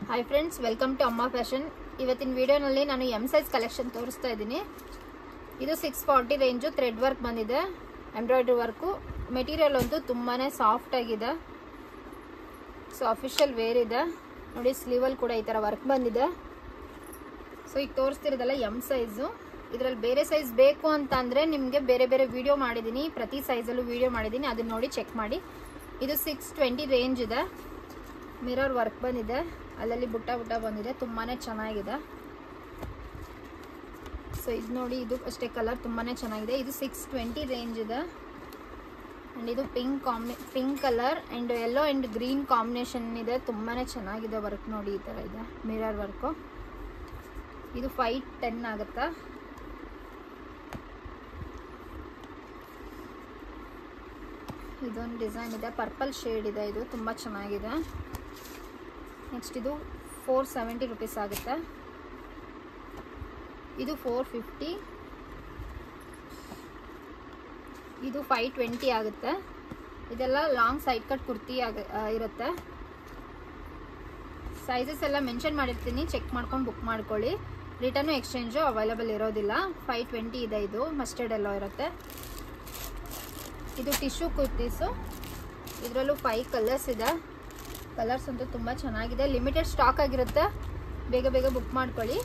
Hi friends, welcome to ಅಮ್ಮ fashion. ಇವತ್ತಿನ ವಿಡಿಯೋನಲ್ಲಿ ನಾನು ಎಮ್ ಸೈಜ್ ಕಲೆಕ್ಷನ್ ತೋರಿಸ್ತಾ ಇದ್ದೀನಿ. ಇದು 640 ರೇಂಜು, ಥ್ರೆಡ್ ವರ್ಕ್ ಬಂದಿದೆ, ಎಂಬ್ರಾಯ್ಡ್ರಿ ವರ್ಕು. ಮೆಟೀರಿಯಲ್ ಅಂತೂ ತುಂಬಾ ಸಾಫ್ಟ್ ಆಗಿದೆ. ಸೊ ಅಫಿಷಿಯಲ್ ವೇರ್ ಇದೆ ನೋಡಿ. ಸ್ಲೀವಲ್ಲಿ ಕೂಡ ಈ ಥರ ವರ್ಕ್ ಬಂದಿದೆ. ಸೊ ಈಗ ತೋರಿಸ್ತಿರೋದಲ್ಲ ಎಮ್ ಸೈಜು. ಇದರಲ್ಲಿ ಬೇರೆ ಸೈಜ್ ಬೇಕು ಅಂತ ಅಂದರೆ ನಿಮಗೆ ಬೇರೆ ಬೇರೆ ವಿಡಿಯೋ ಮಾಡಿದ್ದೀನಿ, ಪ್ರತಿ ಸೈಜಲ್ಲೂ ವಿಡಿಯೋ ಮಾಡಿದ್ದೀನಿ, ಅದನ್ನ ನೋಡಿ ಚೆಕ್ ಮಾಡಿ. ಇದು 620 ರೇಂಜ್ ಇದೆ. ಮಿರರ್ ವರ್ಕ್ ಬಂದಿದೆ, ಅಲ್ಲಲ್ಲಿ ಬುಟ್ಟ ಬಂದಿದೆ, ತುಂಬಾ ಚೆನ್ನಾಗಿದೆ. ಸೊ ಇದು ನೋಡಿ, ಇದು ಅಷ್ಟೇ ಕಲರ್ ತುಂಬಾ ಚೆನ್ನಾಗಿದೆ. ಇದು 620 ರೇಂಜ್ ಇದೆ. ಆ್ಯಂಡ್ ಇದು pink colour and yellow and green combination ಇದೆ. ತುಂಬಾ ಚೆನ್ನಾಗಿದೆ ವರ್ಕ್ ನೋಡಿ, ಈ ಥರ ಇದೆ ಮಿರರ್ ವರ್ಕು. ಇದು 510 ಆಗುತ್ತಾ. ಇದೊಂದು ಡಿಸೈನ್ ಇದೆ, ಪರ್ಪಲ್ ಶೇಡ್ ಇದೆ, ಇದು ತುಂಬ ಚೆನ್ನಾಗಿದೆ. ನೆಕ್ಸ್ಟ್ ಇದು 470 ರುಪೀಸ್ ಆಗುತ್ತೆ. ಇದು 450. ಇದು 520 ಆಗುತ್ತೆ. ಇದೆಲ್ಲ ಲಾಂಗ್ ಸೈಡ್ ಕಟ್ ಕುರ್ತಿ ಇರುತ್ತೆ. ಸೈಜಸ್ ಎಲ್ಲ ಮೆನ್ಷನ್ ಮಾಡಿರ್ತೀನಿ, ಚೆಕ್ ಮಾಡ್ಕೊಂಡು ಬುಕ್ ಮಾಡ್ಕೊಳ್ಳಿ. ರಿಟರ್ನು ಎಕ್ಸ್ಚೇಂಜು ಅವೈಲೇಬಲ್ ಇರೋದಿಲ್ಲ. 520 ಇದೆ. ಇದು ಮಸ್ಟರ್ಡ್ ಎಲ್ಲೋ ಇರುತ್ತೆ. ಇದು ಟಿಶ್ಯೂ ಕುರ್ತೀಸು. ಇದರಲ್ಲೂ 5 ಕಲರ್ಸ್ ಇದೆ. ಕಲರ್ಸ್ ಅಂತೂ ತುಂಬ ಚೆನ್ನಾಗಿದೆ. ಲಿಮಿಟೆಡ್ ಸ್ಟಾಕ್ ಆಗಿರುತ್ತೆ, ಬೇಗ ಬೇಗ ಬುಕ್ ಮಾಡ್ಕೊಳ್ಳಿ.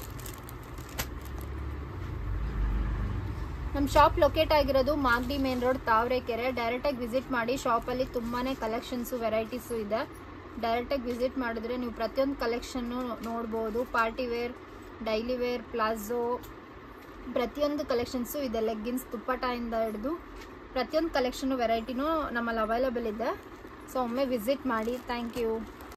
ನಮ್ಮ ಶಾಪ್ ಲೊಕೇಟ್ ಆಗಿರೋದು ಮಾಗಡಿ ಮೇನ್ ರೋಡ್, ತಾವರೆಕೆರೆ. ಡೈರೆಕ್ಟಾಗಿ ವಿಸಿಟ್ ಮಾಡಿ. ಶಾಪಲ್ಲಿ ತುಂಬಾ ಕಲೆಕ್ಷನ್ಸು ವೆರೈಟೀಸು ಇದೆ. ಡೈರೆಕ್ಟಾಗಿ ವಿಸಿಟ್ ಮಾಡಿದ್ರೆ ನೀವು ಪ್ರತಿಯೊಂದು ಕಲೆಕ್ಷನ್ನು ನೋಡ್ಬೋದು. Party wear, daily wear, palazzo, ಪ್ರತಿಯೊಂದು ಕಲೆಕ್ಷನ್ಸು ಇದೆ. ಲೆಗ್ಗಿನ್ಸ್, ದುಪ್ಪಟ್ಟಾಯಿಂದ ಹಿಡಿದು ಪ್ರತಿಯೊಂದು ಕಲೆಕ್ಷನ್ನು ವೆರೈಟಿನೂ ನಮ್ಮಲ್ಲಿ ಅವೈಲೇಬಲ್ ಇದೆ. ಸೊ ಒಮ್ಮೆ ವಿಸಿಟ್ ಮಾಡಿ. Thank you.